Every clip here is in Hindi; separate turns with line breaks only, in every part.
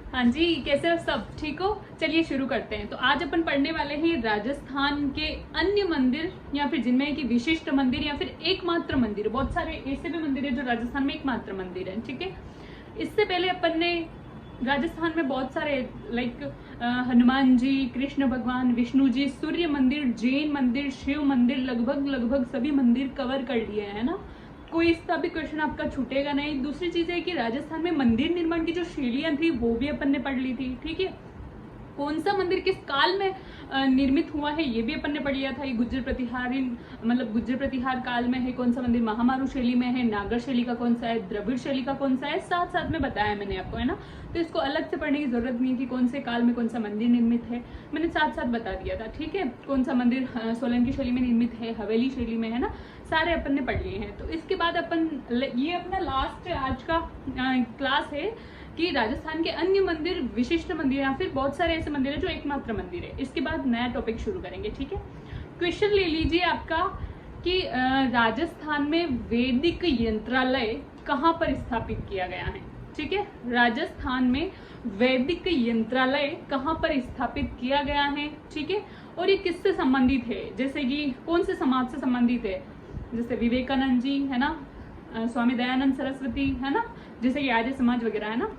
हाँ जी, कैसे हो सब? ठीक हो? चलिए शुरू करते हैं। तो आज अपन पढ़ने वाले हैं राजस्थान के अन्य मंदिर या फिर जिनमें कि विशिष्ट मंदिर या फिर एकमात्र मंदिर। बहुत सारे ऐसे भी मंदिर है जो राजस्थान में एकमात्र मंदिर है। ठीक है, इससे पहले अपन ने राजस्थान में बहुत सारे लाइक हनुमान जी, कृष्ण भगवान, विष्णु जी, सूर्य मंदिर, जैन मंदिर, शिव मंदिर, लगभग सभी मंदिर कवर कर लिए है ना। कोई इसका भी क्वेश्चन आपका छूटेगा नहीं। दूसरी चीज है कि राजस्थान में मंदिर निर्माण की जो शैलियां थी वो भी अपन ने पढ़ ली थी। ठीक है, कौन सा मंदिर किस काल में निर्मित हुआ है ये भी अपन ने पढ़ लिया था। ये गुज्जर प्रतिहारी मतलब गुज्जर प्रतिहार काल में है। कौन सा मंदिर महामारू शैली में है, नागर शैली का कौन सा है, द्रविड़ शैली का कौन सा है, साथ साथ में बताया मैंने आपको, है ना। तो इसको अलग से पढ़ने की जरूरत नहीं थी कौन से काल में कौन सा मंदिर निर्मित है, मैंने साथ साथ बता दिया था। ठीक है, कौन सा मंदिर सोलंकी शैली में निर्मित है, हवेली शैली में, है ना, सारे अपन ने पढ़ लिए हैं। तो इसके बाद अपन ये अपना लास्ट आज का क्लास है कि राजस्थान के अन्य मंदिर, विशिष्ट मंदिर या फिर बहुत सारे ऐसे मंदिर है जो एकमात्र मंदिर है। इसके बाद नया टॉपिक शुरू करेंगे। ठीक है, क्वेश्चन ले लीजिए आपका कि राजस्थान में वैदिक यंत्रालय कहाँ पर स्थापित किया गया है। ठीक है, राजस्थान में वैदिक यंत्रालय कहाँ पर स्थापित किया गया है। ठीक है, और ये किससे संबंधित है, जैसे कि कौन से समाज से संबंधित है, जैसे विवेकानंद जी, है ना, स्वामी दयानंद सरस्वती, है ना, जैसे कि आर्य समाज वगैरह, है ना।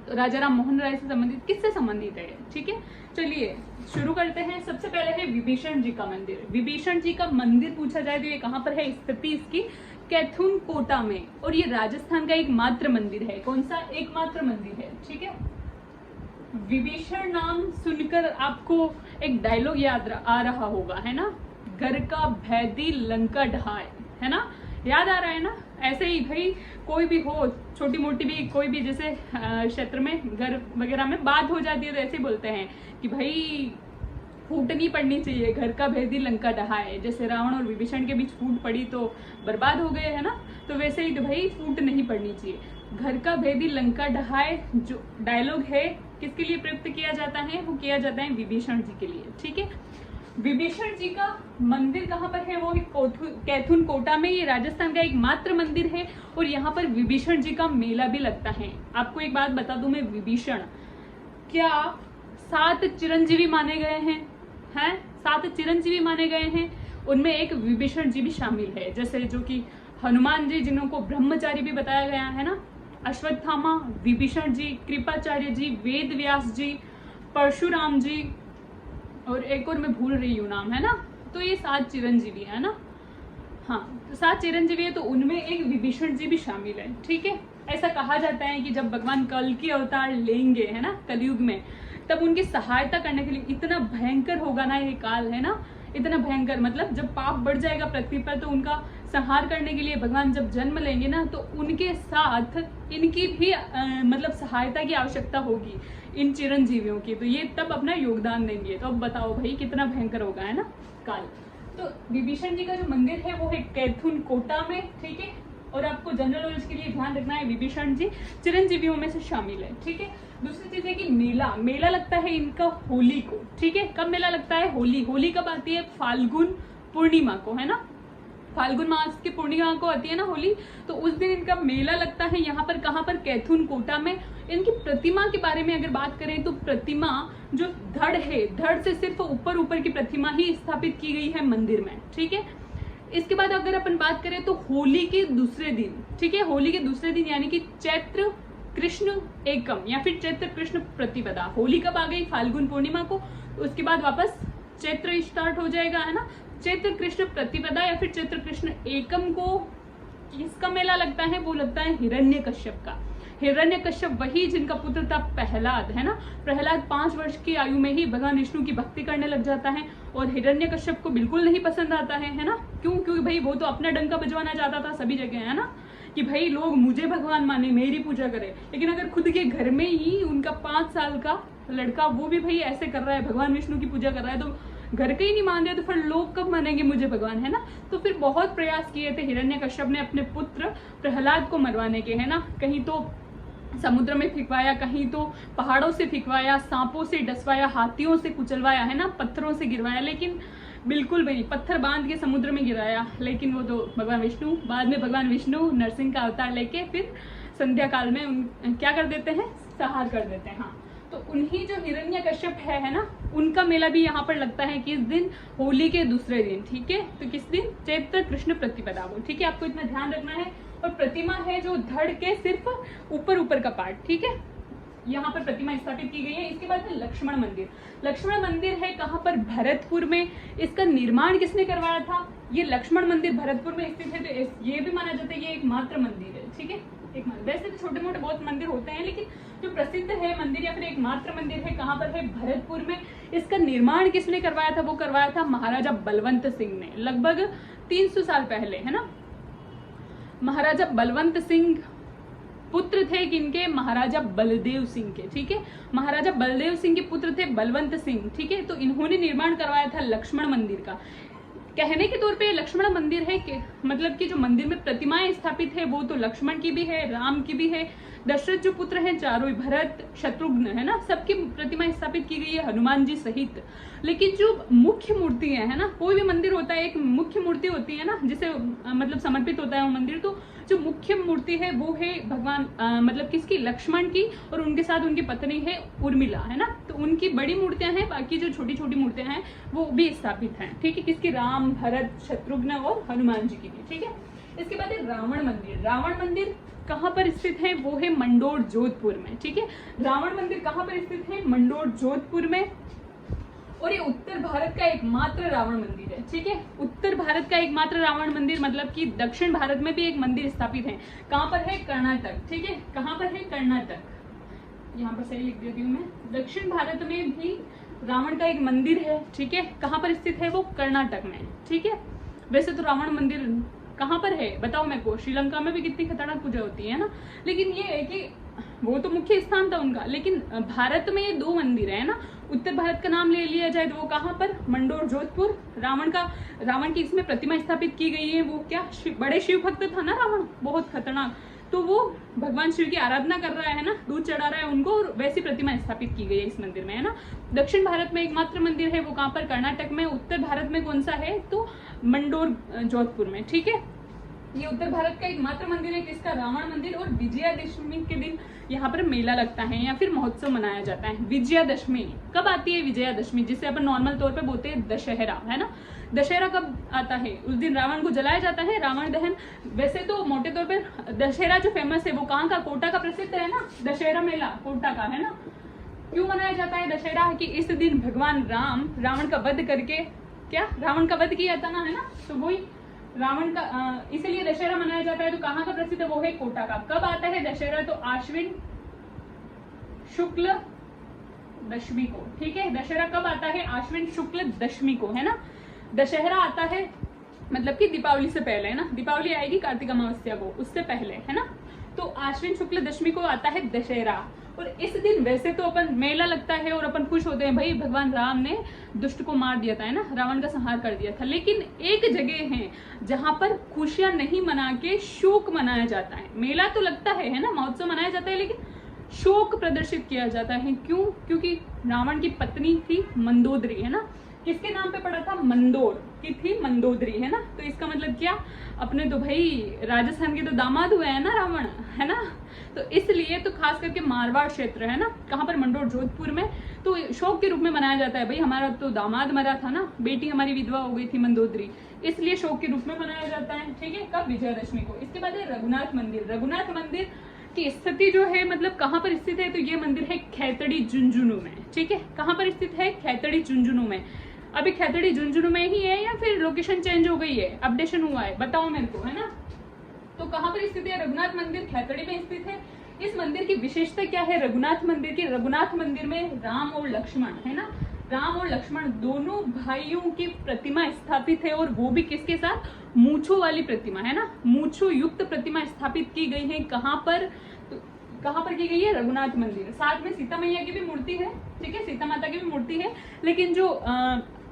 तो राजा राम मोहन राय से संबंधित, किससे संबंधित है। ठीक है, चलिए शुरू करते हैं। सबसे पहले है विभीषण जी का मंदिर। विभीषण जी का मंदिर पूछा जाए तो ये कहाँ पर है, स्थिति इसकी कैथुन कोटा में, और ये राजस्थान का एकमात्र मंदिर है। कौन सा एकमात्र मंदिर है। ठीक है, विभीषण नाम सुनकर आपको एक डायलॉग याद आ रहा होगा, है ना, घर का भैदी लंका ढहाए, है ना, याद आ रहा है ना। ऐसे ही भाई कोई भी हो, छोटी मोटी भी कोई भी जैसे क्षेत्र में घर वगैरह में बात हो जाती है तो ऐसे ही बोलते हैं कि भाई फूटनी पड़नी चाहिए, घर का भेदी लंका ढहाए। जैसे रावण और विभीषण के बीच फूट पड़ी तो बर्बाद हो गए, है ना, तो वैसे ही तो भाई फूट नहीं पड़नी चाहिए, घर का भेदी लंका ढहाए जो डायलॉग है किसके लिए प्रयुक्त किया जाता है, वो किया जाता है विभीषण जी के लिए। ठीक है, विभीषण जी का मंदिर कहाँ पर है, वो कैथुन कोटा में। ये राजस्थान का एकमात्र मंदिर है और यहाँ पर विभीषण जी का मेला भी लगता है। आपको एक बात बता दूं मैं, विभीषण क्या 7 चिरंजीवी माने गए हैं 7 चिरंजीवी माने गए हैं, उनमें एक विभीषण जी भी शामिल है। जैसे जो कि हनुमान जी जिनको ब्रह्मचारी भी बताया गया है ना, अश्वत्थामा, विभीषण जी, कृपाचार्य जी, वेद व्यास जी, परशुराम जी, और एक और मैं भूल रही हूँ नाम, है ना। तो ये 7 चिरंजीवी है ना, हाँ, तो 7 चिरंजीवी है, तो उनमें एक विभीषण जी भी शामिल है। ठीक है, ऐसा कहा जाता है कि जब भगवान कल की अवतार लेंगे, है ना, कलयुग में, तब उनकी सहायता करने के लिए, इतना भयंकर होगा ना ये काल, है ना, इतना भयंकर, मतलब जब पाप बढ़ जाएगा पृथ्वी पर तो उनका संहार करने के लिए भगवान जब जन्म लेंगे ना, तो उनके साथ इनकी भी मतलब सहायता की आवश्यकता होगी, इन चिरंजीवियों की, तो ये तब अपना योगदान देंगे। तो अब बताओ भाई कितना भयंकर होगा, है ना, काल। तो विभीषण जी का जो मंदिर है वो है कैथुन कोटा में। ठीक है, और आपको जनरल नॉलेज के लिए ध्यान रखना है विभीषण जी चिरंजीवियों में से शामिल है। ठीक है, दूसरी चीज है कि मेला लगता है इनका होली को। ठीक है, कब मेला लगता है, होली कब आती है, फाल्गुन पूर्णिमा को, है ना, फाल्गुन मास की पूर्णिमा को आती है ना होली, तो उस दिन इनका मेला लगता है। यहाँ पर कहाँ पर, कैथुन कोटा में। इनकी प्रतिमा के बारे में अगर बात करें तो प्रतिमा जो धड़ है, धड़ से सिर्फ ऊपर की प्रतिमा ही स्थापित की गई है मंदिर में। ठीक है, इसके बाद अगर अपन बात करें तो होली के दूसरे दिन, ठीक है, होली के दूसरे दिन यानी कि चैत्र कृष्ण एकम या फिर चैत्र कृष्ण प्रतिपदा, होली कब आ गई, फाल्गुन पूर्णिमा को, उसके बाद वापस चैत्र स्टार्ट हो जाएगा, है ना। चैत्र कृष्ण प्रतिपदा या फिर चैत्र कृष्ण एकम को किसका मेला लगता है, वो लगता है हिरण्यकश्यप का। हिरण्यकश्यप वही जिनका पुत्र था प्रहलाद, है ना। प्रहलाद 5 वर्ष की आयु में ही भगवान विष्णु की भक्ति करने लग जाता है और हिरण्यकश्यप को बिल्कुल नहीं पसंद आता है ना। क्यों, क्योंकि भाई वो तो अपना डंका बजवाना चाहता था सभी जगह, है ना, कि भाई लोग मुझे भगवान माने, मेरी पूजा करे। लेकिन अगर खुद के घर में ही उनका 5 साल का लड़का वो भी भाई ऐसे कर रहा है, भगवान विष्णु की पूजा कर रहा है, तो घर के ही नहीं मान रहे तो फिर लोग कब मानेंगे मुझे भगवान, है ना। तो फिर बहुत प्रयास किए थे हिरण्यकश्यप ने अपने पुत्र प्रहलाद को मरवाने के, है ना। कहीं तो समुद्र में फिकवाया, कहीं तो पहाड़ों से फिकवाया, सांपों से डसवाया, हाथियों से कुचलवाया, है ना, पत्थरों से गिरवाया, लेकिन बिल्कुल भी नहीं, पत्थर बांध के समुद्र में गिराया। लेकिन वो तो भगवान विष्णु, बाद में भगवान विष्णु नरसिंह का अवतार लेके फिर संध्या काल में क्या कर देते हैं, संहार कर देते हैं। हाँ, तो उन्हीं जो हिरण्यकश्यप है ना, उनका मेला भी यहाँ पर लगता है किस दिन, होली के दूसरे दिन। ठीक है, तो किस दिन, चैत्र कृष्ण प्रतिपदा को। ठीक है, आपको इतना ध्यान रखना है। और प्रतिमा है जो धड़ के सिर्फ ऊपर का पार्ट। ठीक है, यहाँ पर प्रतिमा स्थापित की गई है। इसके बाद है लक्ष्मण मंदिर। लक्ष्मण मंदिर है कहाँ पर, भरतपुर में। इसका निर्माण किसने करवाया था, ये लक्ष्मण मंदिर भरतपुर में स्थित है। तो ये भी माना जाता है ये एकमात्र मंदिर है। ठीक है, एक वैसे तो छोटे मोटे बहुत मंदिर होते हैं, लेकिन जो प्रसिद्ध है मंदिर या फिर एकमात्र मंदिर है कहाँ पर है, भरतपुर में। इसका निर्माण किसने करवाया था, वो करवाया था महाराजा बलवंत सिंह ने, लगभग 300 साल पहले, है ना। महाराजा बलवंत सिंह पुत्र थे किनके, महाराजा बलदेव सिंह के। ठीक है, महाराजा बलदेव सिंह के पुत्र थे बलवंत सिंह। ठीक है, तो इन्होंने निर्माण करवाया था लक्ष्मण मंदिर का। कहने के तौर पे लक्ष्मण मंदिर है कि मतलब कि जो मंदिर में प्रतिमाएं स्थापित है वो तो लक्ष्मण की भी है, राम की भी है, दशरथ जो पुत्र हैं चारों, भरत शत्रुघ्न, है ना, सबकी प्रतिमा स्थापित की गई है, हनुमान जी सहित। लेकिन जो मुख्य मूर्ति है ना, कोई भी मंदिर होता है एक मुख्य मूर्ति होती है ना, जिसे मतलब समर्पित होता है वो मंदिर। तो जो मुख्य मूर्ति है वो है भगवान मतलब किसकी, लक्ष्मण की, और उनके साथ उनकी पत्नी है उर्मिला, है ना। तो उनकी बड़ी मूर्तियां हैं, बाकी जो छोटी छोटी मूर्तियां हैं वो भी स्थापित हैं। ठीक है, किसकी, राम, भरत, शत्रुघ्न और हनुमान जी की भी। ठीक है, इसके बाद है रावण मंदिर। रावण मंदिर कहाँ पर स्थित है, वो है मंडोर जोधपुर में। ठीक है, रावण मंदिर कहाँ पर स्थित है, मंडोर जोधपुर में। और ये उत्तर भारत का एकमात्र रावण मंदिर है। ठीक है, उत्तर भारत का एकमात्र रावण मंदिर, मतलब कि दक्षिण भारत में भी एक मंदिर स्थापित है। कहाँ पर है, कर्नाटक। ठीक है, कहाँ पर है, कर्नाटक। यहाँ पर सही लिख देती हूँ मैं, दक्षिण भारत में भी रावण का एक मंदिर है। ठीक है, कहाँ पर स्थित है, वो कर्नाटक में। ठीक है, वैसे तो रावण मंदिर कहाँ पर है बताओ मेरे को, श्रीलंका में भी कितनी खतरनाक पूजा होती है ना, लेकिन ये है कि वो तो मुख्य स्थान था उनका, लेकिन भारत में ये 2 मंदिर है ना। उत्तर भारत का नाम ले लिया जाए तो वो कहाँ पर, मंडोर जोधपुर। रावण की इसमें प्रतिमा स्थापित की गई है। वो क्या, बड़े शिव भक्त था ना रावण, बहुत खतरनाक। तो वो भगवान शिव की आराधना कर रहा है ना, दूध चढ़ा रहा है उनको, और वैसी प्रतिमा स्थापित की गई है इस मंदिर में, है ना। दक्षिण भारत में एकमात्र मंदिर है, वो कहाँ पर, कर्नाटक में। उत्तर भारत में कौन सा है, तो मंडोर जोधपुर में। ठीक है, ये उत्तर भारत का एकमात्र मंदिर है किसका, रावण मंदिर। और विजयादशमी के दिन यहाँ पर मेला लगता है या फिर महोत्सव मनाया जाता है। विजयादशमी कब आती है, विजयादशमी जिसे अपन नॉर्मल तौर पे बोलते हैं दशहरा, है ना। दशहरा कब आता है, उस दिन रावण को जलाया जाता है, रावण दहन। वैसे तो मोटे तौर पे दशहरा जो फेमस है वो कहाँ का, कोटा का प्रसिद्ध है ना, दशहरा मेला कोटा का, है ना। क्यों मनाया जाता है दशहरा, कि इस दिन भगवान राम रावण का वध करके, क्या रावण का वध किया था ना, है ना, तो वही रावण का इसलिए दशहरा मनाया जाता है। तो कहाँ का प्रसिद्ध है, वो है कोटा का। कब आता है दशहरा, तो आश्विन शुक्ल दशमी को। ठीक है, दशहरा कब आता है, आश्विन शुक्ल दशमी को, है ना। दशहरा आता है मतलब कि दीपावली से पहले, है ना, दीपावली आएगी कार्तिक अमावस्या को, उससे पहले, है ना। तो आश्विन शुक्ल दशमी को आता है दशहरा। और इस दिन वैसे तो अपन मेला लगता है और अपन खुश होते हैं, भाई भगवान राम ने दुष्ट को मार दिया था, है ना, रावण का संहार कर दिया था। लेकिन एक जगह है जहां पर खुशियां नहीं मना के शोक मनाया जाता है। मेला तो लगता है ना, महोत्सव मनाया जाता है, लेकिन शोक प्रदर्शित किया जाता है। क्यों, क्योंकि रावण की पत्नी थी मंदोदरी, है ना, किसके नाम पे पड़ा था, मंदोर की थी मंदोदरी, है ना। तो इसका मतलब क्या, अपने तो भाई राजस्थान के तो दामाद हुए हैं ना रावण, है ना। तो इसलिए तो खास करके मारवाड़ क्षेत्र, है ना, कहाँ पर, मंडोर जोधपुर में, तो शोक के रूप में मनाया जाता है। भाई हमारा तो दामाद मरा था ना, बेटी हमारी विधवा हो गई थी मंदोदरी, इसलिए शोक के रूप में मनाया जाता है। ठीक है, कब, विजयादशमी को। इसके बाद है रघुनाथ मंदिर। रघुनाथ मंदिर की स्थिति जो है मतलब कहाँ पर स्थित है, तो ये मंदिर है खैतड़ी झुंझुनू में। ठीक है, कहाँ पर स्थित है, खैतड़ी झुंझुनू में। अभी खैतड़ी झुंझुनू में ही है या फिर लोकेशन चेंज हो गई है, अपडेशन हुआ है, बताओ मेरे को, है ना। तो कहाँ पर स्थित है, रघुनाथ मंदिर खैतड़ी में स्थित है। इस मंदिर की विशेषता क्या है रघुनाथ मंदिर की, रघुनाथ मंदिर में राम और लक्ष्मण, है ना, राम और लक्ष्मण दोनों भाइयों की प्रतिमा स्थापित है। और वो भी किसके साथ, मूंछों वाली प्रतिमा, है ना, मूंछों युक्त प्रतिमा स्थापित की गई है। कहाँ पर, तो कहाँ पर की गई है, रघुनाथ मंदिर। साथ में सीता मैया की भी मूर्ति है। ठीक है, सीता माता की भी मूर्ति है, लेकिन जो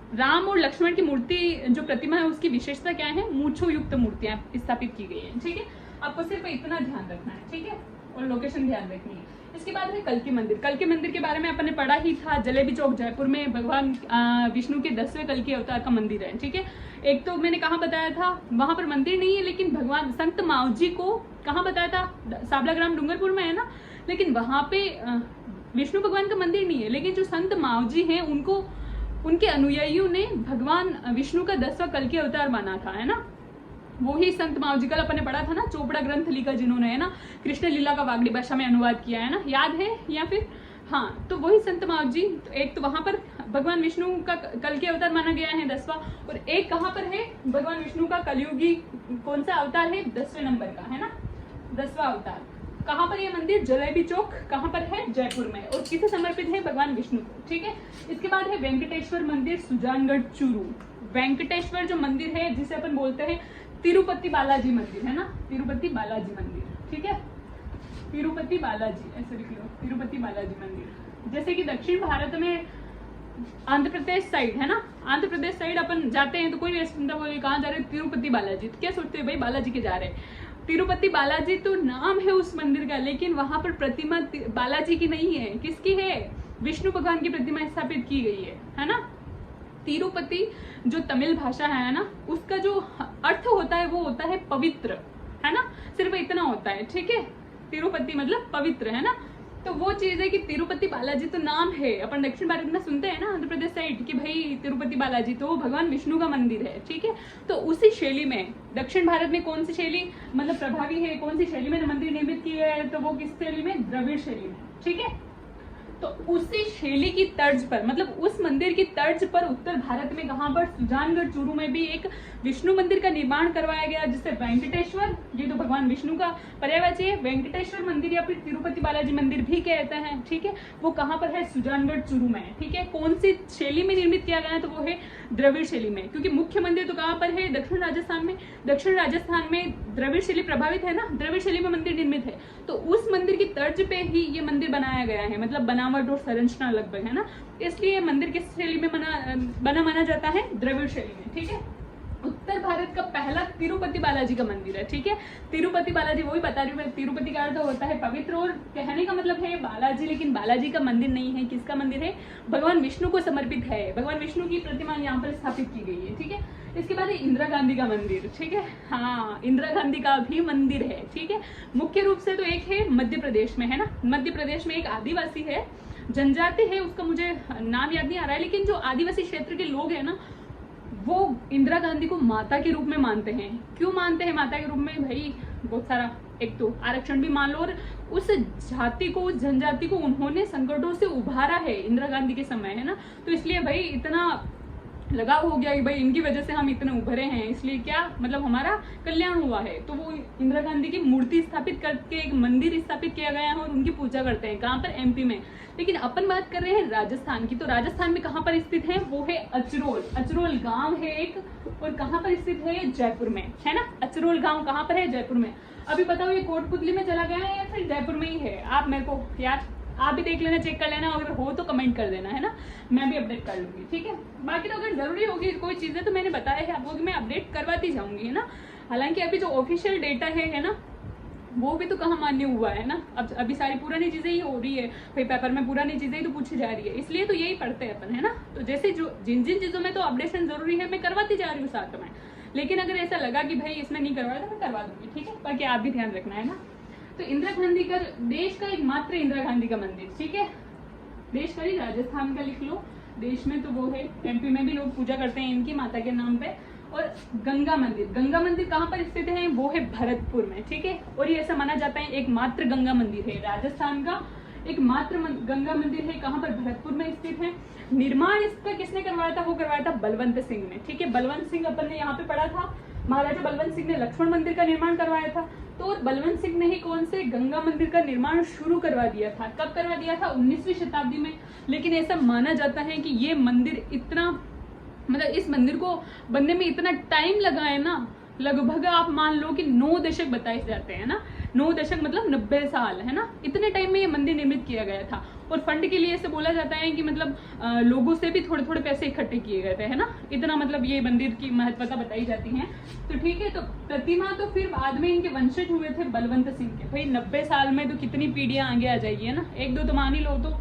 राम और लक्ष्मण की मूर्ति जो प्रतिमा है उसकी विशेषता क्या है, मूंछों युक्त मूर्तियां स्थापित की गई है। ठीक है, आपको सिर्फ इतना ध्यान रखना है। ठीक है, और लोकेशन ध्यान रखनी है। इसके बाद है कल्कि मंदिर। कल्कि मंदिर के बारे में अपन ने पढ़ा ही था, जलेबी चौक जयपुर में भगवान विष्णु के 10वें कल्कि अवतार का मंदिर है। ठीक है, एक तो मैंने कहाँ बताया था, वहां पर मंदिर नहीं है, लेकिन भगवान संत मावजी को कहाँ बताया था, साबलाग्राम डूंगरपुर में है ना, लेकिन वहां पे विष्णु भगवान का मंदिर नहीं है, लेकिन जो संत मावजी हैं उनको, उनके अनुयायियों ने भगवान विष्णु का 10वां कल्कि अवतार माना था, है ना। वो ही संत मावजी, कल अपन ने पढ़ा था ना, चोपड़ा ग्रंथ लिखा जिन्होंने, है ना, कृष्ण लीला का वागड़ी भाषा में अनुवाद किया है ना, याद है या फिर, हाँ, तो वही संत मावजी। तो एक तो वहां पर भगवान विष्णु का कल्कि अवतार माना गया है 10वां, और एक कहाँ पर है भगवान विष्णु का कलयुगी कौन सा अवतार है, 10वें नंबर का, है ना, 10वां अवतार। कहाँ पर ये मंदिर, जलेबी चौक, कहाँ पर है, जयपुर में, और किसे समर्पित है, भगवान विष्णु को। ठीक है, इसके बाद है वेंकटेश्वर मंदिर, सुजानगढ़ चूरू। वेंकटेश्वर जो मंदिर है जिसे अपन बोलते हैं तिरुपति बालाजी मंदिर, है ना, तिरुपति बालाजी मंदिर। ठीक है, तिरुपति बालाजी ऐसे लिख लो, तिरुपति बालाजी मंदिर। जैसे कि दक्षिण भारत में आंध्र प्रदेश साइड है ना, आंध्र प्रदेश साइड अपन जाते हैं तो कोई ऐसा सुनता बोले कहाँ जा रहे हैं, तिरुपति बालाजी, तो क्या सोचते हैं भाई बालाजी के जा रहे हैं। तिरुपति बालाजी तो नाम है उस मंदिर का, लेकिन वहां पर प्रतिमा बालाजी की नहीं है, किसकी है, विष्णु भगवान की प्रतिमा स्थापित की गई है ना। तिरुपति जो तमिल भाषा है ना, उसका जो अर्थ होता है वो होता है पवित्र, है ना, सिर्फ इतना होता है। ठीक है, तिरुपति मतलब पवित्र, है ना। तो वो चीज है कि तिरुपति बालाजी तो नाम है, अपन दक्षिण भारत में सुनते हैं ना, आंध्र प्रदेश साइड कि भाई तिरुपति बालाजी, तो वो भगवान विष्णु का मंदिर है। ठीक है, तो उसी शैली में दक्षिण भारत में कौन सी शैली मतलब प्रभावी है, कौन सी शैली में मंदिर निर्मित किया है, तो वो किस शैली में, द्रविड़ शैली में। ठीक है, तो उसी शैली की तर्ज पर, मतलब उस मंदिर की तर्ज पर उत्तर भारत में कहां पर, सुजानगढ़ चूरू में भी एक विष्णु मंदिर का निर्माण करवाया गया, जिसे वेंकटेश्वर, ये तो भगवान विष्णु का पर्यायवाची है, वेंकटेश्वर मंदिर या फिर तिरुपति बालाजी मंदिर भी कहते हैं। ठीक है, वो कहां पर है, सुजानगढ़ चूरू में। ठीक है, कौन सी शैली में निर्मित किया गया है, तो वो है द्रविड़ शैली में, क्योंकि मुख्य मंदिर तो कहां पर है, दक्षिण राजस्थान में। दक्षिण राजस्थान में द्रविड़ शैली प्रभावित है ना, द्रविड़ शैली में मंदिर निर्मित है, तो उस मंदिर की तर्ज पे ही ये मंदिर बनाया गया है, मतलब बनावट और संरचना लगभग, है ना। इसलिए मंदिर किस शैली में बना माना जाता है, द्रविड़ शैली में। ठीक है, उत्तर भारत का पहला तिरुपति बालाजी का मंदिर है। ठीक है, तिरुपति बालाजी वही बता रही हूँ मैं, तिरुपति का अर्थ होता है पवित्र, और कहने का मतलब है बालाजी, लेकिन बालाजी का मंदिर नहीं है, किसका मंदिर है, भगवान विष्णु को समर्पित है, भगवान विष्णु की प्रतिमा यहाँ पर स्थापित की गई है। ठीक है, इसके बाद है इंदिरा गांधी का मंदिर। ठीक है, हाँ, इंदिरा गांधी का भी मंदिर है। ठीक है, मुख्य रूप से तो एक है मध्य प्रदेश में, है ना, मध्य प्रदेश में एक आदिवासी है, जनजाति है, उसका मुझे नाम याद नहीं आ रहा है, लेकिन जो आदिवासी क्षेत्र के लोग हैं ना, वो इंदिरा गांधी को माता के रूप में मानते हैं। क्यों मानते हैं माता के रूप में, भाई बहुत सारा, एक तो आरक्षण भी मान लो, और उस जाति को, उस जनजाति को उन्होंने संकटों से उभारा है इंदिरा गांधी के समय, है ना, तो इसलिए भाई इतना लगाव हो गया कि भाई इनकी वजह से हम इतने उभरे हैं, इसलिए क्या मतलब हमारा कल्याण हुआ है। तो वो इंदिरा गांधी की मूर्ति स्थापित करके एक मंदिर स्थापित किया गया है और उनकी पूजा करते हैं। कहाँ पर, एमपी में। लेकिन अपन बात कर रहे हैं राजस्थान की, तो राजस्थान में कहाँ पर स्थित है, वो है अचरोल। अचरोल गांव है एक, और कहाँ पर स्थित है, जयपुर में, है ना। अचरोल गांव कहाँ पर है, जयपुर में। अभी बताओ ये कोटपुतली में चला गया है या फिर जयपुर में ही है, आप मेरे को यार आप भी देख लेना, चेक कर लेना, अगर हो तो कमेंट कर देना, है ना, मैं भी अपडेट कर लूंगी। ठीक है, बाकी तो अगर जरूरी होगी कोई चीजें तो मैंने बताया है आपको कि मैं अपडेट करवाती जाऊंगी, है ना। हालांकि अभी जो ऑफिशियल डेटा है ना, वो भी तो कहाँ मान्य हुआ है ना। अब अभी सारी पुरानी चीजें ही हो रही है, भाई पेपर में पुरानी चीजें ही तो पूछी जा रही है, इसलिए तो यही पढ़ते हैं अपन, है ना। तो जैसे जो जिन जिन चीजों में तो अपडेशन जरूरी है मैं करवाती जा रही हूँ साथ में, लेकिन अगर ऐसा लगा कि भाई इसमें नहीं करवाया तो मैं करवा दूंगी। ठीक है, बाकी आप भी ध्यान रखना, है ना। तो इंदिरा गांधी का, देश का एकमात्र इंदिरा गांधी का मंदिर, ठीक है, देश का ही, राजस्थान का लिख लो, देश में तो वो है, एमपी में भी लोग पूजा करते हैं इनकी माता के नाम पे। और गंगा मंदिर, गंगा मंदिर कहाँ पर स्थित है, वो है भरतपुर में। ठीक है, और ये ऐसा माना जाता है एकमात्र गंगा मंदिर है, राजस्थान का एकमात्र गंगा मंदिर है, कहाँ पर, भरतपुर में स्थित है। निर्माण इसका किसने करवाया था, वो करवाया था बलवंत सिंह ने। ठीक है, बलवंत सिंह अपन ने यहाँ पे पढ़ा था, महाराजा बलवंत सिंह ने लक्ष्मण मंदिर का निर्माण करवाया था। तो बलवंत सिंह ने ही कौन से, गंगा मंदिर का निर्माण शुरू करवा दिया था। कब करवा दिया था, 19वीं शताब्दी में। लेकिन ऐसा माना जाता है कि ये मंदिर इतना, मतलब इस मंदिर को बनने में इतना टाइम लगा है ना, लगभग आप मान लो कि 9 दशक बताए जाते हैं ना, 9 दशक मतलब 90 साल, है ना, इतने टाइम में ये मंदिर निर्मित किया गया था। और फंड के लिए ऐसे बोला जाता है कि मतलब लोगों से भी थोड़े थोड़े पैसे इकट्ठे किए गए थे, है ना, इतना मतलब ये मंदिर की महत्वता बताई जाती है। तो ठीक है, तो प्रतिमा तो फिर बाद में इनके वंशज हुए थे बलवंत सिंह के। भाई 90 साल में तो कितनी पीढ़ियां आगे आ जाएगी, है ना, एक दो तो मान ही लो। तो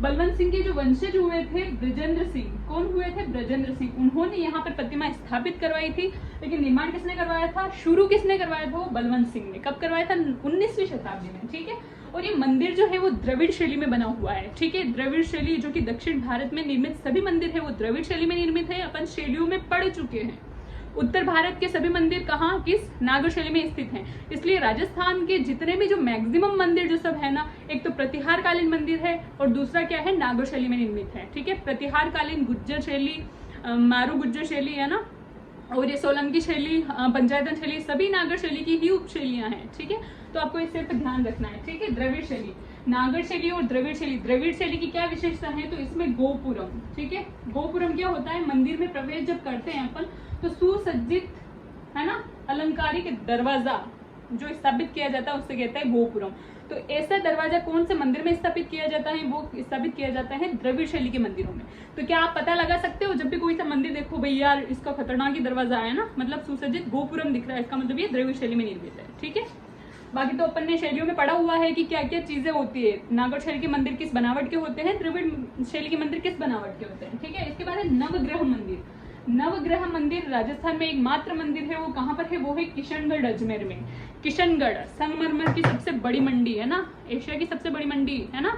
बलवंत सिंह के जो वंशज हुए थे ब्रजेंद्र सिंह, कौन हुए थे, ब्रजेंद्र सिंह, उन्होंने यहाँ पर प्रतिमा स्थापित करवाई थी। लेकिन निर्माण किसने करवाया था, शुरू किसने करवाया था, वो बलवंत सिंह ने। कब करवाया था, 19वीं शताब्दी में, ठीक है। और ये मंदिर जो है वो द्रविड़ शैली में बना हुआ है, ठीक है। द्रविड़ शैली जो कि दक्षिण भारत में निर्मित सभी मंदिर है वो द्रविड़ शैली में निर्मित है। अपन शैलियों में पढ़ चुके हैं। उत्तर भारत के सभी मंदिर कहाँ, किस, नागर शैली में स्थित हैं। इसलिए राजस्थान के जितने भी जो मैक्सिमम मंदिर जो सब है ना, एक तो प्रतिहार कालीन मंदिर है और दूसरा क्या है, नागर शैली में निर्मित है, ठीक है। प्रतिहार कालीन गुज्जर शैली, मारू गुज्जर शैली, है ना, और ये सोलंकी शैली, पंचायतन शैली, सभी नागर शैली की ही उपशैलियां हैं, ठीक है। तो आपको इससे पर ध्यान रखना है, ठीक है। द्रविड़ शैली, नागर शैली और द्रविड़ शैली। द्रविड़ शैली की क्या विशेषता है, तो इसमें गोपुरम, ठीक है। गोपुरम क्या होता है, मंदिर में प्रवेश जब करते हैं अपन तो सुसज्जित, है ना, अलंकारिक दरवाजा जो स्थापित किया जाता है उससे कहता है गोपुरम। तो ऐसा दरवाजा कौन से मंदिर में स्थापित किया जाता है, वो स्थापित किया जाता है द्रविड़ शैली के मंदिरों में। तो क्या आप पता लगा सकते हो, जब भी कोई सा मंदिर देखो भाई यार इसका खतरनाक ही दरवाजा है ना, मतलब सुसज्जित गोपुरम दिख रहा है, इसका मतलब ये द्रविड़ शैली में निर्मित है, ठीक है। बाकी तो अपन ने शैलियों में पढ़ा हुआ है कि क्या क्या चीजें होती है। नागर शैली के मंदिर किस बनावट के होते हैं, द्रविड़ शैली के मंदिर किस बनावट के होते हैं, ठीक है। इसके बाद है नवग्रह मंदिर। नवग्रह मंदिर राजस्थान में एकमात्र मंदिर है, वो कहाँ पर है, वो है किशनगढ़ अजमेर में। किशनगढ़ संगमरमर की सबसे बड़ी मंडी है ना, एशिया की सबसे बड़ी मंडी है ना,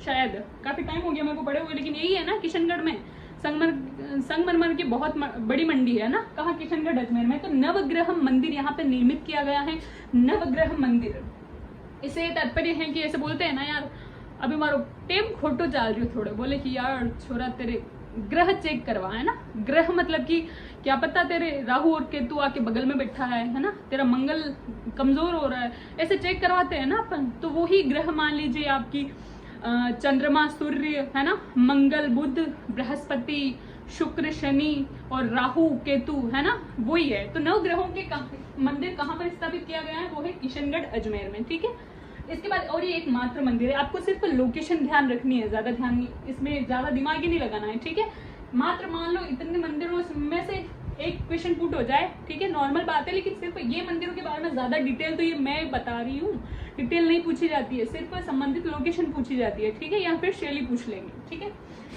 शायद काफी टाइम हो गया मेरे को पढ़े हुए, लेकिन यही है ना किशनगढ़ में। संगमरमर की बहुत बड़ी मंडी है ना, कहाँ, किशनगढ़ अजमेर में। तो नवग्रह मंदिर यहाँ पे निर्मित किया गया है, नवग्रह मंदिर। इसे तात्पर्य है कि ऐसे बोलते हैं ना यार, अभी मारो टेम खोटो चाल रही हो थोड़े, बोले कि यार छोरा तेरे ग्रह चेक करवा, है ना। ग्रह मतलब कि क्या पता तेरे राहु और केतु आके बगल में बैठा है ना, तेरा मंगल कमजोर हो रहा है, ऐसे चेक करवाते हैं ना अपन। तो वो ही ग्रह मान लीजिए आपकी चंद्रमा, सूर्य, है ना, मंगल, बुध, बृहस्पति, शुक्र, शनि और राहु, केतु, है ना, वही है। तो नव ग्रहों के मंदिर कहाँ पर स्थापित किया गया है, वो है किशनगढ़ अजमेर में, ठीक है। इसके बाद और ये एक मात्र मंदिर है, आपको सिर्फ लोकेशन ध्यान रखनी है, ज्यादा ध्यान नहीं, इसमें ज्यादा दिमाग ही नहीं लगाना है, ठीक है। मात्र मान लो इतने मंदिरों में से एक क्वेश्चन पुट हो जाए, ठीक है, नॉर्मल बात है। लेकिन सिर्फ ये मंदिरों के बारे में ज्यादा डिटेल तो ये मैं बता रही हूँ, डिटेल नहीं पूछी जाती है, सिर्फ संबंधित लोकेशन पूछी जाती है, ठीक है, या फिर शैली पूछ लेंगे, ठीक है।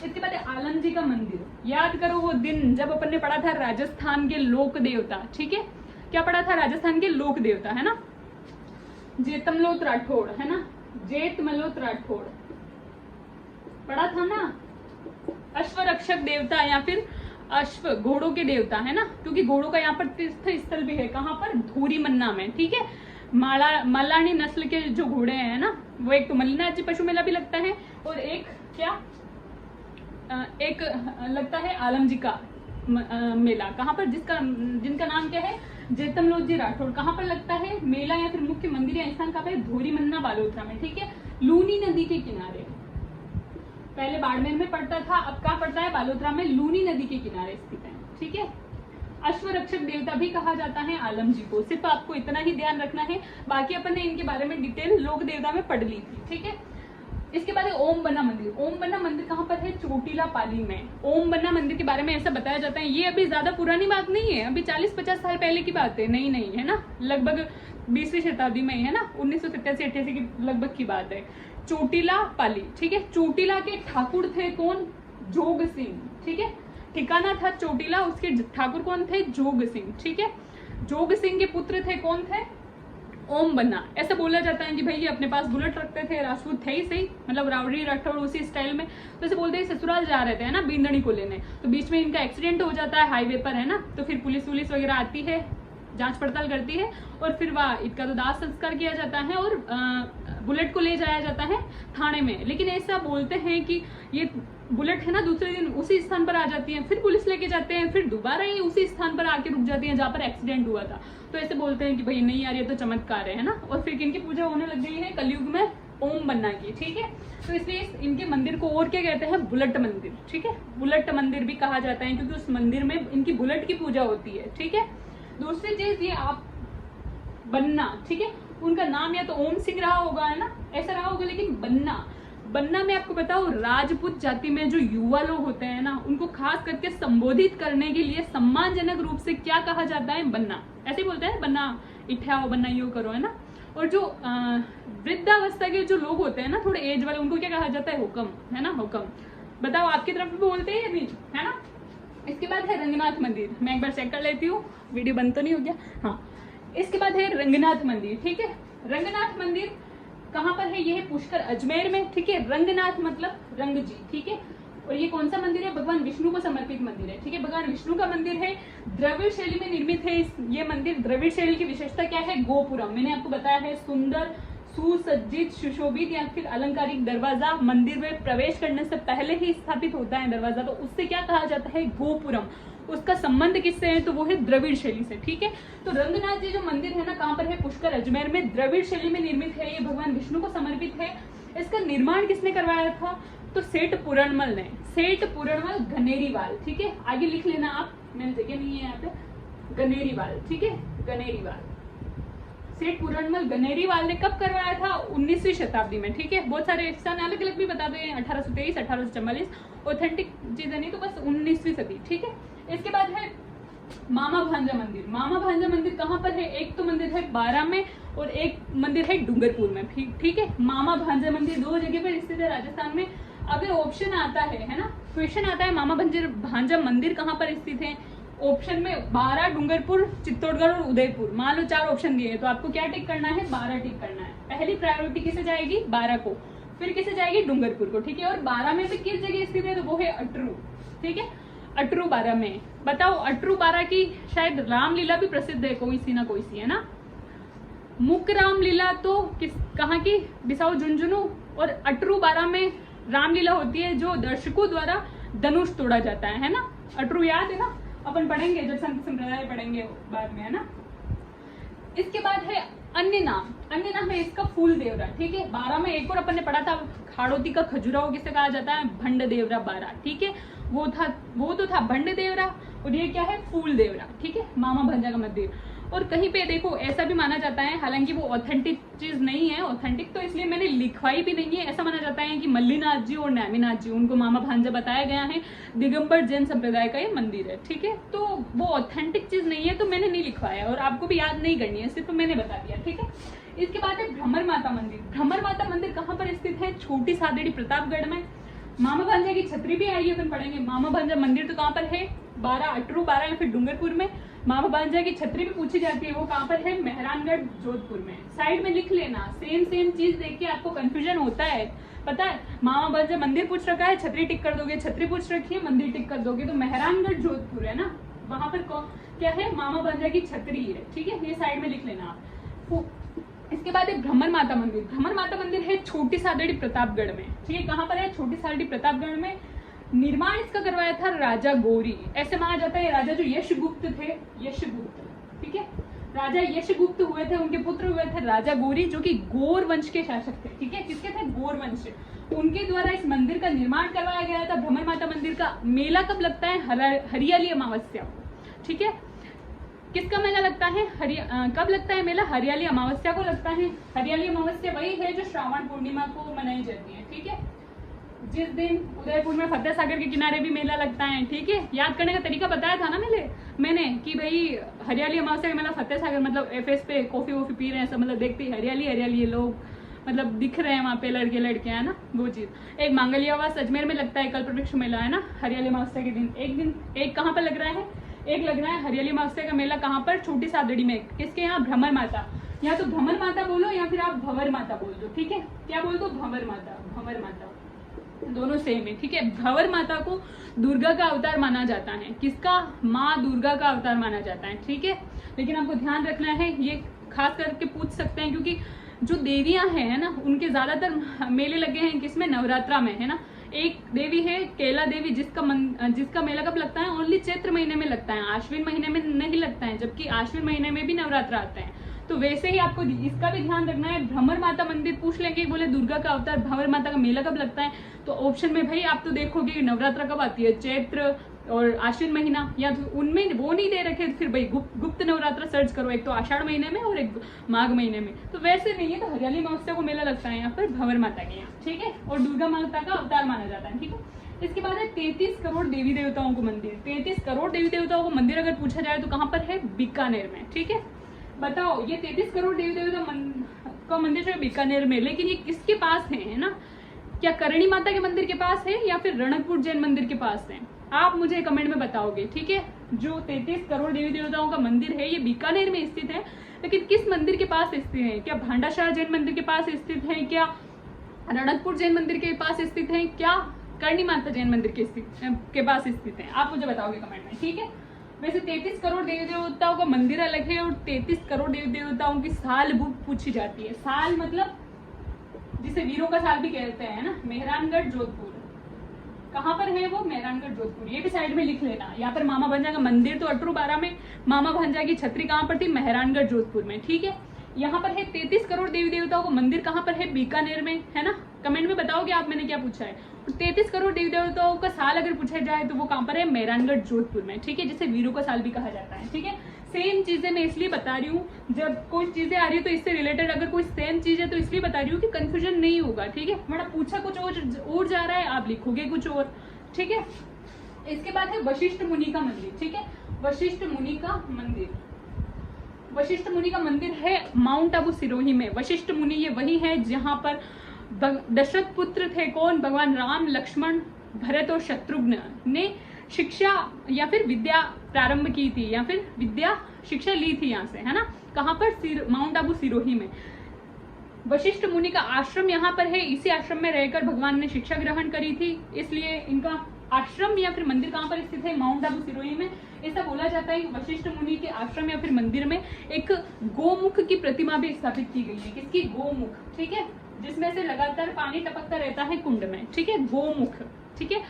इसके बाद आलम जी का मंदिर। याद करो वो दिन जब अपन ने पढ़ा था राजस्थान के लोक देवता, ठीक है, क्या पढ़ा था, राजस्थान के लोक देवता, है ना, जेतमलोत राठौड़, है ना, जेतमलोत राठौड़ पढ़ा था ना। अश्व रक्षक देवता या फिर अश्व, घोड़ों के देवता, है ना, क्योंकि घोड़ों का यहाँ पर तीर्थ स्थल भी है, कहाँ पर, धूरी मन्ना में, ठीक है। मलानी नस्ल के जो घोड़े हैं ना, वो एक तो मल्लिनाथ जी पशु मेला भी लगता है, और एक क्या, एक लगता है आलम जी का मेला, कहाँ पर, जिनका नाम क्या है, जेतमलोत जी राठौड़। कहाँ पर लगता है मेला या फिर मुख्य मंदिर या स्थान कहाँ पर, धोरी मन्ना बालोतरा में, ठीक है, लूनी नदी के किनारे। पहले बाड़मेर में पड़ता था, अब कहाँ पड़ता है, बालोतरा में, लूनी नदी के किनारे स्थित है, ठीक है। अश्व रक्षक देवता भी कहा जाता है आलम जी को, सिर्फ आपको इतना ही ध्यान रखना है, बाकी अपन ने इनके बारे में डिटेल लोक देवता में पढ़ ली थी, ठीक है। इसके बाद ओम बन्ना मंदिर। ओम बन्ना मंदिर कहाँ पर है, चोटीला पाली में। ओम बन्ना मंदिर के बारे में ऐसा बताया जाता है, ये अभी ज्यादा पुरानी बात नहीं है, अभी 40-50 साल पहले की बात है, नहीं है ना, लगभग 20वीं शताब्दी में, है ना, 1987-88 की लगभग की बात है। चोटीला पाली, ठीक है। चोटीला के ठाकुर थे कौन, जोग सिंह, ठीक है, ठिकाना था चोटीला, उसके ठाकुर कौन थे, जोग सिंह, ठीक है। जोग सिंह के पुत्र थे कौन थे, ओम बन्ना। ऐसा बोला जाता है कि भाई ये अपने पास बुलेट रखते थे, राजपूत थे ही सही, मतलब रावड़ी राठौड़ उसी स्टाइल में। तो ऐसे बोलते हैं ससुराल जा रहे थे, है ना, बींदड़ी को लेने, तो बीच में इनका एक्सीडेंट हो जाता है हाईवे पर, है ना, तो फिर पुलिस वगैरह आती है, जांच पड़ताल करती है, और फिर वह इनका तो दाह संस्कार किया जाता है और बुलेट को ले जाया जाता है थाने में। लेकिन ऐसा बोलते हैं कि ये बुलेट है ना दूसरे दिन उसी स्थान पर आ जाती है, फिर पुलिस लेके जाते हैं, फिर दोबारा ये उसी स्थान पर आके रुक जाती है जहाँ पर एक्सीडेंट हुआ था। तो ऐसे बोलते हैं कि भाई नहीं यार ये तो चमत्कार है ना। और फिर इनकी पूजा होने लग गई है कलयुग में ओम बन्ना की, ठीक है। तो इसलिए इनके मंदिर को और क्या कहते हैं, बुलेट मंदिर, ठीक है। बुलेट मंदिर भी कहा जाता है क्योंकि उस मंदिर में इनकी बुलेट की पूजा होती है, ठीक है। दूसरी चीज ये आप बनना, ठीक है, उनका नाम या तो ओम सिंह रहा होगा, है ना, ऐसा रहा होगा। लेकिन बन्ना में आपको बताओ, राजपूत जाति में जो युवा लोग होते हैं ना, उनको खास करके संबोधित करने के लिए सम्मानजनक रूप से क्या कहा जाता है? बन्ना। ऐसे बोलते हैं, बन्ना इठाओ, बन्ना यो करो, है ना। और जो वृद्धावस्था के जो लोग होते हैं ना, थोड़े एज वाले, उनको क्या कहा जाता है? हुक्म, है ना, हुक्म। बताओ आपकी तरफ भी बोलते हैं या नहीं, है ना। इसके बाद है रंगनाथ मंदिर। मैं एक बार चेक कर लेती हूँ, वीडियो बंद तो नहीं हो गया। हाँ, इसके बाद है रंगनाथ मंदिर। ठीक है, रंगनाथ मंदिर कहाँ पर है? ये है पुष्कर, अजमेर में। ठीक है, रंगनाथ मतलब रंग जी। ठीक है, और ये कौन सा मंदिर है? भगवान विष्णु को समर्पित मंदिर है। ठीक है, भगवान विष्णु का मंदिर है, द्रविड़ शैली में निर्मित है। ये मंदिर, द्रविड़ शैली की विशेषता क्या है? गोपुरम, मैंने आपको बताया है, सुंदर सुसज्जित सुशोभित या फिर अलंकारिक दरवाजा। मंदिर में प्रवेश करने से पहले ही स्थापित होता है दरवाजा, तो उससे क्या कहा जाता है? गोपुरम। उसका संबंध किससे है? तो वो है द्रविड़ शैली से। ठीक है, तो रंगनाथ जी जो मंदिर है ना, कहाँ पर है? पुष्कर, अजमेर में, द्रविड़ शैली में निर्मित है। ये भगवान विष्णु को समर्पित है। इसका निर्माण किसने करवाया था? तो सेठ पूरणमल ने, सेठ पूरणमल गनेरीवाल। ठीक है, आगे लिख लेना आप, मैंने जगह नहीं है यहाँ पे, गनेरीवाल। ठीक है, गनेरीवाल, सेठ पूरणमल गनेरीवाल ने कब करवाया था? 19वीं शताब्दी में। ठीक है, बहुत सारे सन अलग अलग भी बताते हैं, 1823, 1844, ऑथेंटिक चीजें नहीं तो बस 19वीं सदी। ठीक है, इसके बाद है मामा भांजा मंदिर। मामा भांजा मंदिर कहाँ पर है? एक तो मंदिर है बारा में और एक मंदिर है डूंगरपुर में। ठीक है, मामा भांजा मंदिर दो जगह पर स्थित है राजस्थान में। अगर ऑप्शन आता है ना, क्वेश्चन आता है मामा भांजा मंदिर कहाँ पर स्थित है, ऑप्शन में बारा, डूंगरपुर, चित्तौड़गढ़ और उदयपुर, मान लो 4 ऑप्शन दिए, तो आपको क्या टिक करना है? बारा टिक करना है। पहली प्रायोरिटी किसे जाएगी? बारा को, फिर किसे जाएगी? डूंगरपुर को। ठीक है, और बारा में भी किस जगह स्थित है? तो वो है अटरू। ठीक है, अटरू बारा में। बताओ, अटरू बारा की शायद रामलीला भी प्रसिद्ध है, कोई सी ना कोई सी, है ना। मुक रामलीला तो किस कहाँ की? बिसाऊ झुंझुनू। और अटरू बारा में रामलीला होती है जो दर्शकों द्वारा धनुष तोड़ा जाता है ना। अटरू याद है ना, अपन पढ़ेंगे जब संत संप्रदाय पढ़ेंगे बाद में, है ना। इसके बाद है अन्य नाम। अन्य नाम है इसका फूल देवरा। ठीक है, बारा में एक और अपन ने पढ़ा था, खाड़ोती का खजुराहो किसे कहा जाता है? भंड देवरा बारा। ठीक है, वो तो था भंड देवरा, और ये क्या है? फूल देवरा। ठीक है, मामा भांजा का मंदिर। और कहीं पे देखो ऐसा भी माना जाता है, हालांकि वो ऑथेंटिक चीज नहीं है, ऑथेंटिक तो इसलिए मैंने लिखवाई भी नहीं है, ऐसा माना जाता है कि मल्लीनाथ जी और नैमीनाथ जी, उनको मामा भांजा बताया गया है, दिगंबर जैन संप्रदाय का ये मंदिर है। ठीक है, तो वो ऑथेंटिक चीज नहीं है, तो मैंने नहीं लिखवाया और आपको भी याद नहीं करनी है, सिर्फ मैंने बता दिया। ठीक है, इसके बाद है भ्रमर माता मंदिर। भ्रमर माता मंदिर कहाँ पर स्थित है? छोटी सादड़ी, प्रतापगढ़ में। मामा भांजा की छतरी भी आइए अपन पढ़ेंगे। मामा भांजा मंदिर तो कहाँ पर है? बारा, अटरू बारा या फिर डूंगरपुर में। मामा भांजा की छतरी भी पूछी जाती है, वो कहाँ पर है? मेहरानगढ़, जोधपुर में। साइड में लिख लेना, सेम चीज देख के आपको कंफ्यूजन होता है, पता है। मामा भांजा मंदिर पूछ रखा है, छतरी टिक कर दोगे, छतरी पूछ रखी है, मंदिर टिक कर दोगे, तो मेहरानगढ़ जोधपुर है ना, वहां पर क्या है? मामा भांजा की छतरी है। ठीक है, ये साइड में लिख लेना आप। इसके बाद एक भ्रमर माता मंदिर। भ्रमर माता मंदिर है छोटी सादड़ी, प्रतापगढ़ में। ठीक है, कहाँ पर है? छोटी सादड़ी, प्रतापगढ़ में। निर्माण इसका करवाया था राजा गौरी। ऐसे माना जाता है राजा जो यशगुप्त थे, यशगुप्त। ठीक है, राजा यशगुप्त हुए थे, उनके पुत्र हुए थे राजा गौरी, जो कि गौर वंश के शासक थे। ठीक है, किसके थे? गौर वंश। उनके द्वारा इस मंदिर का निर्माण करवाया गया था। भ्रमर माता मंदिर का मेला कब लगता है? हरियाली अमावस्या को। ठीक है, किसका मेला लगता है? कब लगता है मेला? हरियाली अमावस्या को लगता है। हरियाली अमावस्या वही है जो श्रावण पूर्णिमा को मनाई जाती है। ठीक है, जिस दिन उदयपुर में फतेह सागर के किनारे भी मेला लगता है। ठीक है, याद करने का तरीका बताया था ना मैंने कि भाई हरियाली अमावस्या का मेला फतेह सागर, मतलब एफएस पे कॉफी वॉफी पी रहे हैं सब, मतलब देखते ही हरियाली हरियाली, लोग मतलब दिख रहे हैं वहाँ पे, लड़के लड़के, है ना, वो चीज। एक मांगलियावास अजमेर में लगता है, कल्पवृक्ष मेला, है ना, हरियाली अमावस्या के दिन। एक कहाँ पर लग रहा है? एक लग रहा है हरियाली अमावस्या का मेला कहाँ पर? छोटी सादड़ी में। किसके यहाँ? भ्रमर माता। या तो भ्रमर माता बोलो या फिर आप भंवर माता बोल दो। ठीक है, क्या बोल दो? भंवर माता, भंवर माता, दोनों सेम है। ठीक है, भंवर माता को दुर्गा का अवतार माना जाता है। किसका? माँ दुर्गा का अवतार माना जाता है। ठीक है, लेकिन आपको ध्यान रखना है, ये खास करके पूछ सकते हैं, क्योंकि जो देवियां हैं ना, उनके ज्यादातर मेले लगे हैं किसमें? नवरात्रा में, है ना। एक देवी है केला देवी, जिसका मेला कब लगता है? ओनली चैत्र महीने में लगता है, आश्विन महीने में नहीं लगता है, जबकि आश्विन महीने में भी नवरात्र आते हैं। तो वैसे ही आपको इसका भी ध्यान रखना है। भ्रमर माता मंदिर पूछ लेंगे, बोले दुर्गा का अवतार, भंवर माता का मेला कब लगता है, तो ऑप्शन में भाई आप तो देखोगे नवरात्र कब आती है? चैत्र और आश्विन महीना, या उनमें वो नहीं दे रखे तो फिर भाई गुप्त नवरात्र सर्च करो, एक तो आषाढ़ महीने में और एक माघ महीने में। तो वैसे नहीं है, तो हरियाली महोत्सव को मेला लगता है यहाँ पर भंवर माता के यहाँ, ठीक है, और दुर्गा माता का अवतार माना जाता है, ठीक है। इसके बाद है 33 करोड़ देवी देवताओं को मंदिर। 33 करोड़ देवी देवताओं को मंदिर अगर पूछा जाए तो कहाँ पर है? बीकानेर में, ठीक है। बताओ ये 33 करोड़ देवी देवता का मंदिर जो है बीकानेर में, लेकिन ये किसके पास है ना? क्या करणी माता के मंदिर के पास है या फिर रणकपुर जैन मंदिर के पास है? आप मुझे कमेंट में बताओगे, ठीक है। जो 33 करोड़ देवी देवताओं का मंदिर है ये बीकानेर में स्थित है, लेकिन किस मंदिर के पास स्थित है? क्या भांडाशाह जैन मंदिर के पास स्थित है? क्या रणकपुर जैन मंदिर के पास स्थित है? क्या करणी माता जैन मंदिर के पास स्थित है? आप मुझे बताओगे कमेंट में, ठीक है। वैसे 33 करोड़ देवी देवताओं का मंदिर अलग है और 33 करोड़ देवी देवताओं की साल बुक पूछी जाती है। साल मतलब जिसे वीरों का साल भी कहते हैं ना, मेहरानगढ़ जोधपुर। कहाँ पर है वो? मेहरानगढ़ जोधपुर। ये भी साइड में लिख लेना। यहाँ पर मामा भांजा का मंदिर तो अटरू 12 में, मामा भांजा की छतरी कहाँ पर थी? मेहरानगढ़ जोधपुर में, ठीक है। यहाँ पर है 33 करोड़ देवी देवताओं का मंदिर कहाँ पर है? बीकानेर में, है ना। कमेंट में बताओगे आप मैंने क्या पूछा है। 33 करोड़ देवी देवताओं का साल अगर पूछा जाए तो वो कहाँ पर है? मेहरानगढ़ जोधपुर में, ठीक है, जिसे वीरों का साल भी कहा जाता है, ठीक है। सेम चीजें मैं इसलिए बता रही हूँ, जब कोई चीजें आ रही है तो इससे रिलेटेड अगर कोई सेम चीज है तो इसलिए बता रही हूँ कि कंफ्यूजन नहीं होगा, ठीक है। वरना पूछा कुछ और जा रहा है, आप लिखोगे कुछ और, ठीक है। इसके बाद है वशिष्ठ मुनि का मंदिर, ठीक है। वशिष्ठ मुनि का मंदिर, वशिष्ठ मुनि का मंदिर है माउंट आबू सिरोही में। वशिष्ठ मुनि ये वही है जहां पर दशरथ पुत्र थे कौन? भगवान राम, लक्ष्मण, भरत और शत्रुघ्न ने शिक्षा या फिर विद्या प्रारंभ की थी, या फिर विद्या शिक्षा ली थी यहाँ से, है ना। कहाँ पर? माउंट आबू सिरोही में। वशिष्ठ मुनि का आश्रम यहाँ पर है। इसी आश्रम में रहकर भगवान ने शिक्षा ग्रहण करी थी, इसलिए इनका आश्रम या फिर मंदिर कहाँ पर स्थित है? माउंट आबू सिरोही में। ऐसा बोला जाता है कि वशिष्ठ मुनि के आश्रम या फिर मंदिर में एक गोमुख की प्रतिमा भी स्थापित की गई है। किसकी? गोमुख, ठीक है, जिसमें से लगातार पानी टपकता रहता है कुंड में, ठीक है, गोमुख, ठीक है।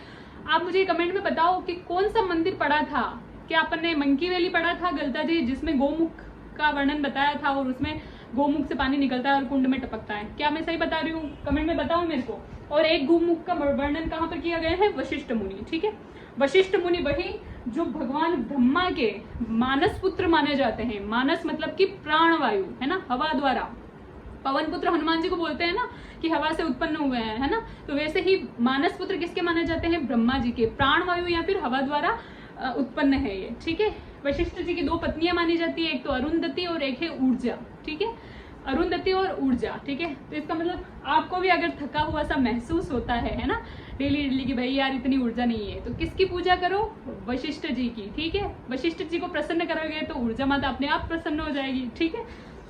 आप मुझे कमेंट में बताओ कि कौन सा मंदिर पढ़ा था? क्या अपन ने मंकी वैली पढ़ा था गलता जी, जिसमें गोमुख का वर्णन बताया था और उसमें गोमुख से पानी निकलता है और कुंड में टपकता है? क्या मैं सही बता रही हूँ? कमेंट में बताओ मेरे को। और एक गोमुख का वर्णन कहाँ पर किया गया है? वशिष्ठ मुनि, ठीक है। वशिष्ठ मुनि वही जो भगवान ब्रह्मा के मानस पुत्र माने जाते हैं। मानस मतलब कि प्राणवायु, है ना, हवा द्वारा। पवन पुत्र हनुमान जी को बोलते हैं ना कि हवा से उत्पन्न हुए हैं, है ना। तो वैसे ही मानस पुत्र किसके माने जाते हैं? ब्रह्मा जी के। प्राणवायु या फिर हवा द्वारा उत्पन्न है ये, ठीक है। वशिष्ठ जी की 2 पत्नियां मानी जाती है, एक तो अरुंधति और एक है ऊर्जा, ठीक है, अरुंधति और ऊर्जा, ठीक है। तो इसका मतलब आपको भी अगर थका हुआ सा महसूस होता है ना डेली डेली की भाई यार इतनी ऊर्जा नहीं है, तो किसकी पूजा करो? वशिष्ठ जी की, ठीक है। वशिष्ठ जी को प्रसन्न करोगे तो ऊर्जा माता अपने आप प्रसन्न हो जाएगी, ठीक है।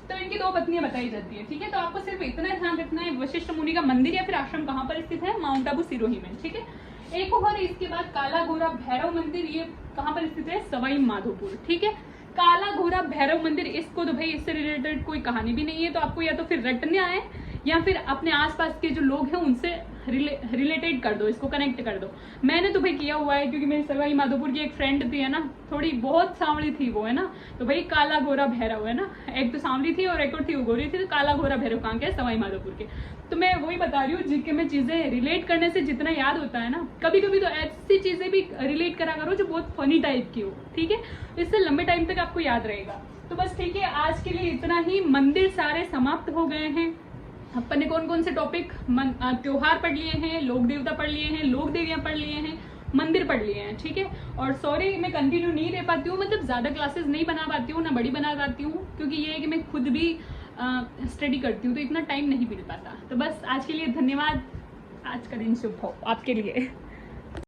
तो इनकी 2 पत्नियां बताई जाती है, ठीक है। तो आपको सिर्फ इतना ध्यान रखना है वशिष्ठ मुनि का मंदिर या फिर आश्रम कहाँ पर स्थित है? माउंट आबू सिरोही में, ठीक है। एक और इसके बाद काला घोड़ा भैरव मंदिर, ये कहाँ पर स्थित है? सवाई माधोपुर, ठीक है। काला घोड़ा भैरव मंदिर, इसको तो भाई इससे रिलेटेड कोई कहानी भी नहीं है, तो आपको या तो फिर रटना है या फिर अपने आसपास के जो लोग हैं उनसे रिलेटेड कर दो, इसको कनेक्ट कर दो। मैंने तो भाई किया हुआ है क्योंकि मेरी सवाई माधोपुर की एक फ्रेंड थी, है ना, थोड़ी बहुत सांवली थी वो, है ना। तो भाई काला घोड़ा भैरव, है ना, एक तो सांवली थी और एक और थी वो गोरी थी, तो काला घोड़ा भैरव कहाँ के? सवाई माधोपुर के। तो मैं वही बता रही हूँ, जीके में चीजें रिलेट करने से जितना याद होता है ना, कभी कभी तो ऐसी चीजें भी रिलेट करा करो जो बहुत फनी टाइप की हो, ठीक है, इससे लंबे टाइम तक आपको याद रहेगा। तो बस ठीक है, आज के लिए इतना ही। मंदिर सारे समाप्त हो गए हैं। अपन ने कौन कौन से टॉपिक? त्योहार पढ़ लिए हैं, लोक देवता पढ़ लिए हैं, लोक देवियां पढ़ लिए हैं, मंदिर पढ़ लिए हैं, ठीक है। और सॉरी मैं कंटिन्यू नहीं रह पाती हूँ, मतलब ज्यादा क्लासेस नहीं बना पाती हूँ, ना बड़ी बना पाती हूँ, क्योंकि ये है कि मैं खुद भी स्टडी करती हूँ तो इतना टाइम नहीं मिल पाता। तो बस आज के लिए धन्यवाद। आज का दिन शुभ हो आपके लिए।